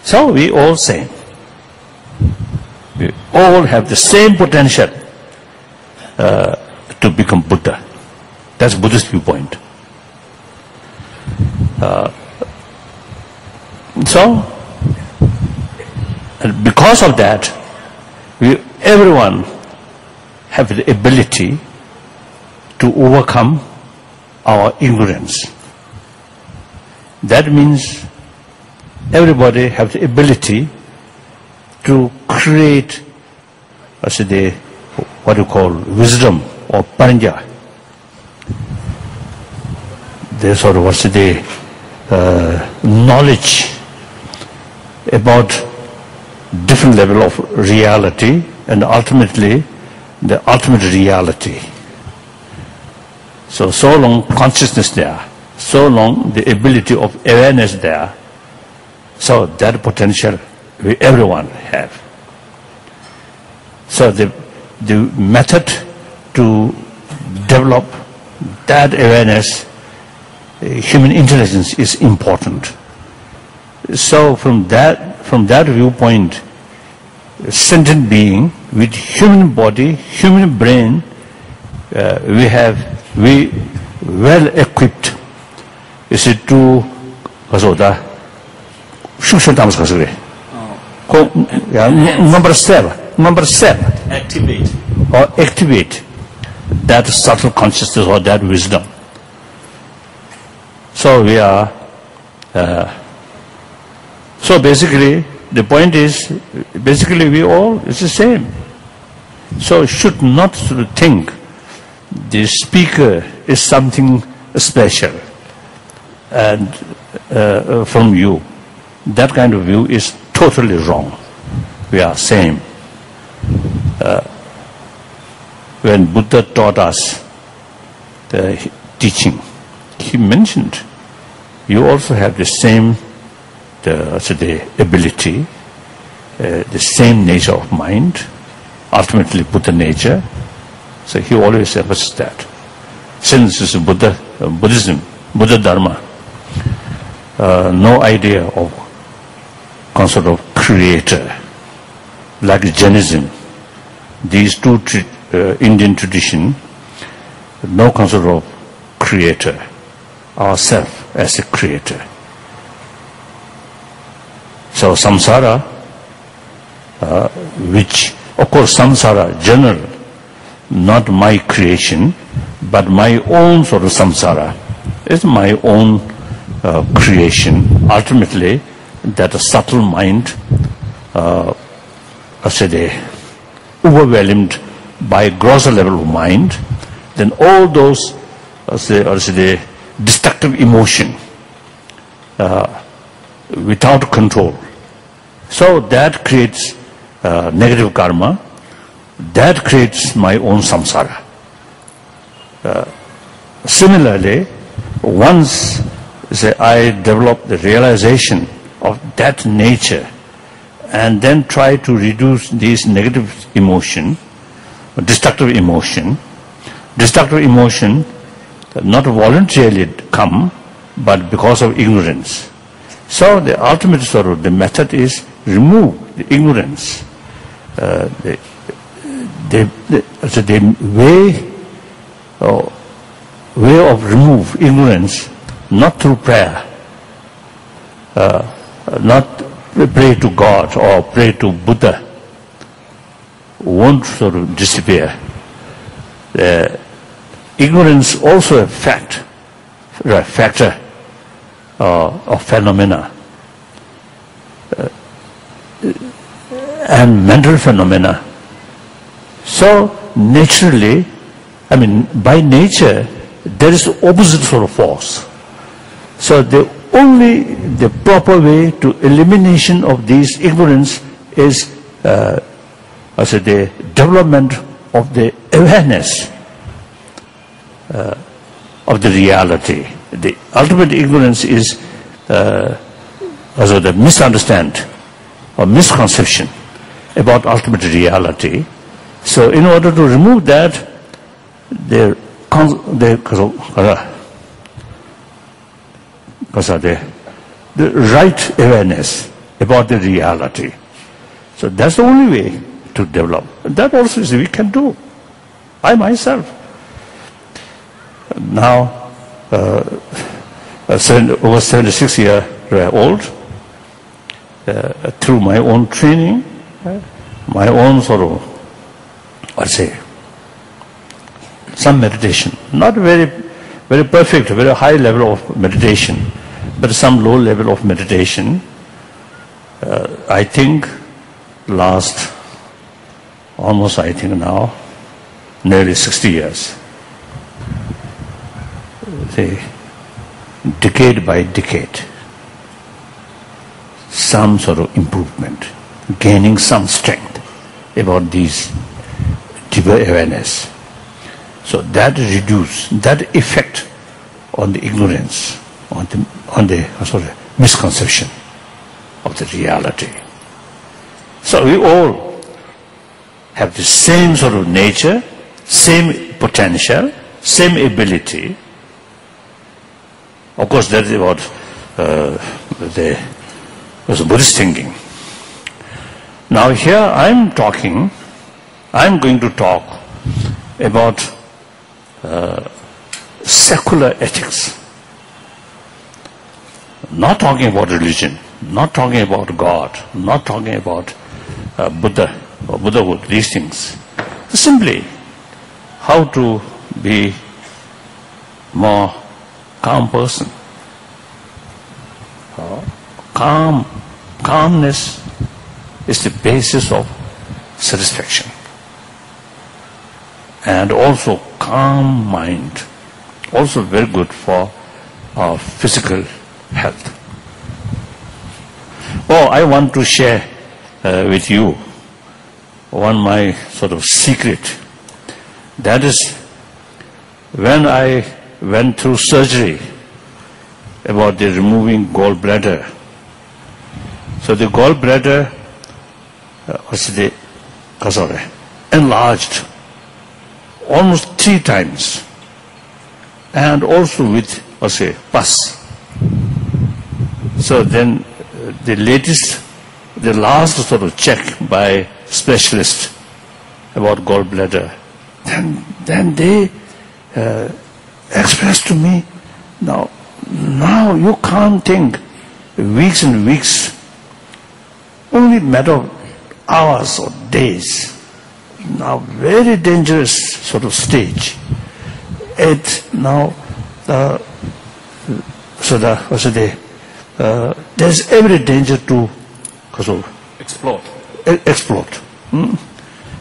So we all same. We all have the same potential to become Buddha. That's Buddhist viewpoint. So, and because of that, everyone have the ability to overcome our ignorance. That means everybody have the ability to create, what you call wisdom or paranja. There's sort of knowledge about different level of reality and ultimately the ultimate reality. So long consciousness there, so long the ability of awareness there, so that potential everyone have. So the method to develop that awareness, human intelligence is important. So from that viewpoint, sentient being with human body, human brain, we well equipped. Is it to number seven, activate that subtle consciousness or that wisdom. So we are. So basically, the point is, basically we all is the same. So should not sort of think the speaker is something special and from you. That kind of view is totally wrong. We are same. When Buddha taught us the teaching, he mentioned you also have the same the ability, the same nature of mind, ultimately Buddha nature. So he always emphasizes that. Since it's Buddhism, Buddha Dharma, no idea of concept of creator, like Jainism. These two Indian tradition, no concept of creator, ourself as a creator. So samsara, which of course samsara general, not my creation, but my own sort of samsara, is my own creation. Ultimately, that a subtle mind, overwhelmed by grosser level of mind, then all those, destructive emotion, without control. So that creates negative karma. That creates my own samsara. Similarly, once I develop the realization of that nature and then try to reduce these negative emotion, destructive emotion not voluntarily come, but because of ignorance. So the ultimate sort of the method is remove the ignorance. The way of remove ignorance, not through prayer, not pray to God or pray to Buddha, won't sort of disappear. Ignorance also a factor of phenomena and mental phenomena. So naturally, by nature, there is opposite sort of force. So the proper way to elimination of this ignorance is the development of the awareness of the reality. The ultimate ignorance is the misunderstand or misconception about ultimate reality. So in order to remove that, the right awareness about the reality. So that's the only way to develop. That also is we can do. I myself. Now, over 76 years old, through my own training, my own sort of, some meditation, not very perfect, very high level of meditation, but some low level of meditation. I think last almost, I think now, nearly 60 years. Decade by decade, some sort of improvement, gaining some strength about these deeper awareness. So that reduce that effect on the ignorance, on the misconception of the reality. So we all have the same sort of nature, same potential, same ability. Of course, that is about the Buddhist thinking. Now here I'm going to talk about secular ethics. Not talking about religion, not talking about God, not talking about Buddha or Buddhahood, these things. Simply how to be more calm person. Calmness is the basis of satisfaction. And also calm mind, also very good for our physical health. Oh, I want to share with you one my sort of secret. That is, when I went through surgery about the removing gallbladder. So the gallbladder was enlarged almost 3 times, and also with pus. So then the last sort of check by specialist about gallbladder, then they expressed to me, now you can't think weeks and weeks, only matter of hours or days. Now very dangerous sort of stage. There's every danger to explode.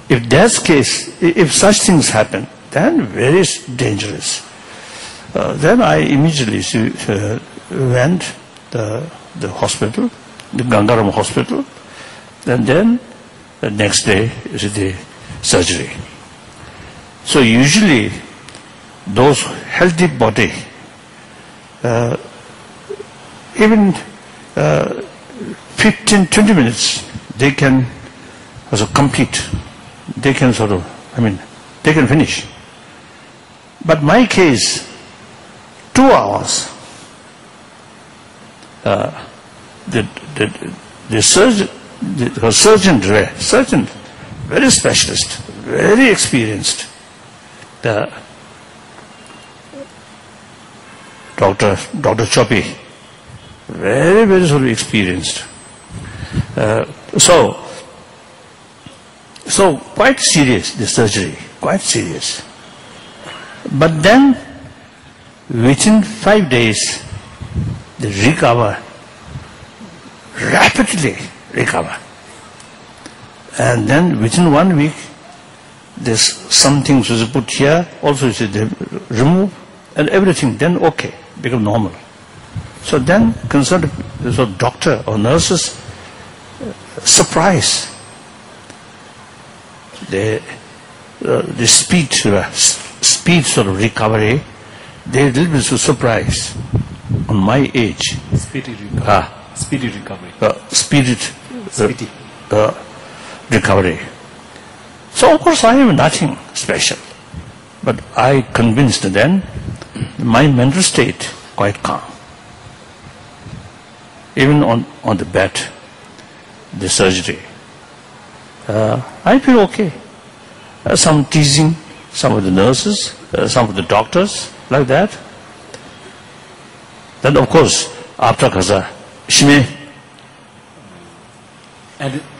If that's case, if such things happen, then very dangerous. Then I immediately went to the hospital, the Gangaram hospital, and then the next day is the surgery. So usually those healthy body, even 15-20 minutes, they can also complete. They can they can finish. But my case, 2 hours. The surgeon, very specialist, very experienced. The Dr. Choppy, very sort of experienced. So quite serious, the surgery, quite serious. But then within 5 days, they recover, rapidly recover. And then within 1 week, there's some things was put here, also they remove, and everything, then okay, become normal. So then concerned doctor or nurses, surprise. The speed sort of recovery, they're a little bit surprised on my age. Speedy recovery. Speedy recovery. Recovery. So of course I am nothing special, but I convinced then my mental state quite calm. Even on the bed, the surgery. I feel okay. Some teasing, some of the nurses, some of the doctors, like that. Then of course, after Kaza, Shime.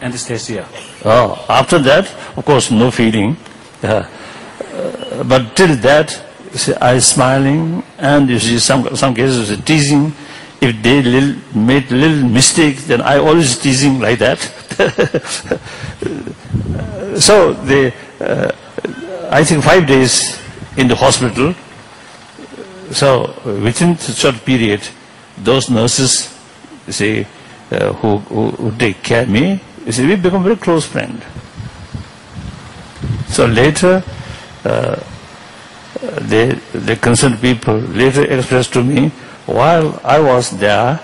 Anesthesia. After that, of course, no feeling. But till that, you see, I smiling, and you see some cases teasing. If they made little mistake, then I always teasing like that. So I think 5 days in the hospital. So within a short period, those nurses, you see, who take care of me, you see, we become very close friend. So later, the concerned people later expressed to me, while I was there,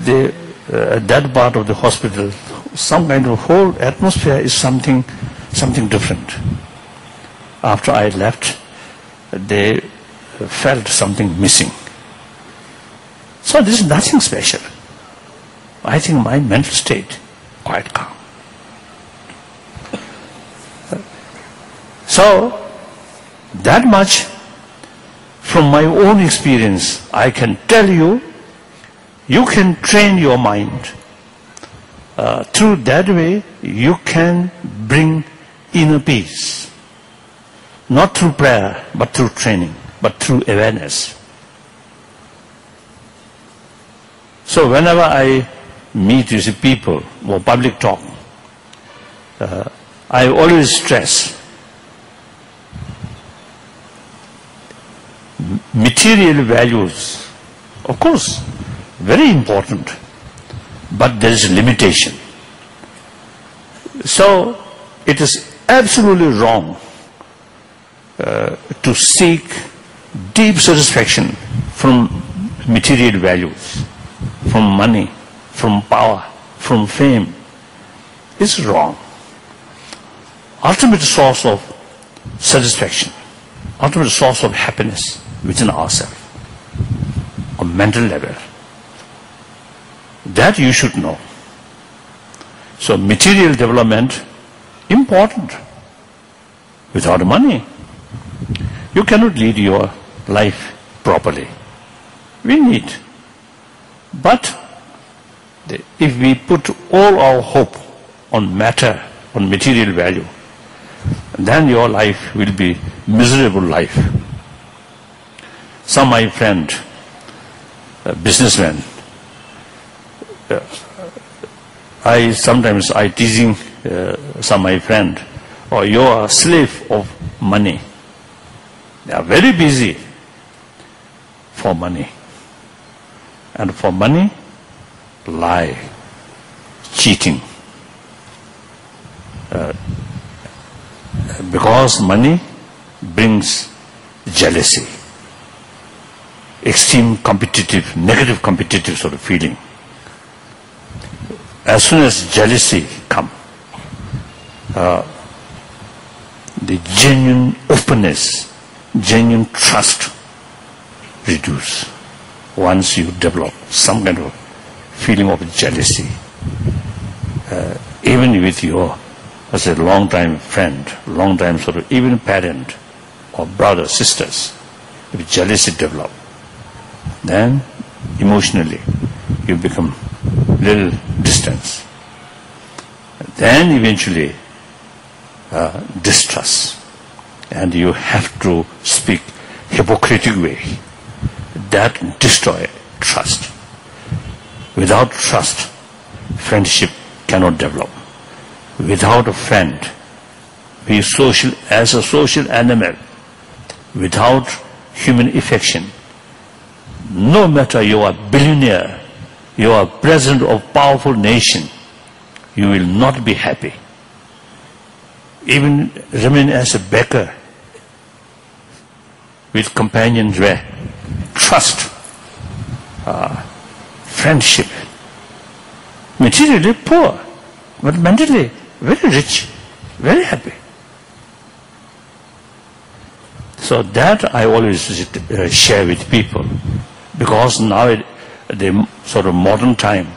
that part of the hospital, some kind of whole atmosphere is something different. After I left, they felt something missing. So this is nothing special. I think my mental state quite calm. So that much from my own experience, I can tell you, you can train your mind. Through that way, you can bring inner peace. Not through prayer, but through training, but through awareness. So whenever I meet you see people or public talk, I always stress material values, of course, very important, but there is a limitation. So it is absolutely wrong to seek deep satisfaction from material values, from money, from power, from fame. It's wrong. Ultimate source of satisfaction, ultimate source of happiness within ourselves, on mental level. That you should know. So material development, important. Without money, you cannot lead your life properly. We need. But if we put all our hope on matter, on material value, then your life will be miserable life. Some my friend, businessman, sometimes I teasing some my friend, oh, you are a slave of money. They are very busy for money. And for money, lie, cheating. Because money brings jealousy, extreme competitive, negative competitive sort of feeling. As soon as jealousy comes, the genuine openness, genuine trust reduce. Once you develop some kind of feeling of jealousy, even with your, as a long-time friend, long-time sort of even parent or brother, sisters, if jealousy develop, then emotionally you become little distance. Then eventually distrust, and you have to speak hypocritic way. That destroy trust. Without trust, friendship cannot develop. Without a friend, we social as a social animal, without human affection, no matter you are billionaire, you are president of powerful nation, you will not be happy. Even remain as a beggar with companions where trust, friendship, materially poor, but mentally very rich, very happy. So that I always share with people, because now the sort of modern time,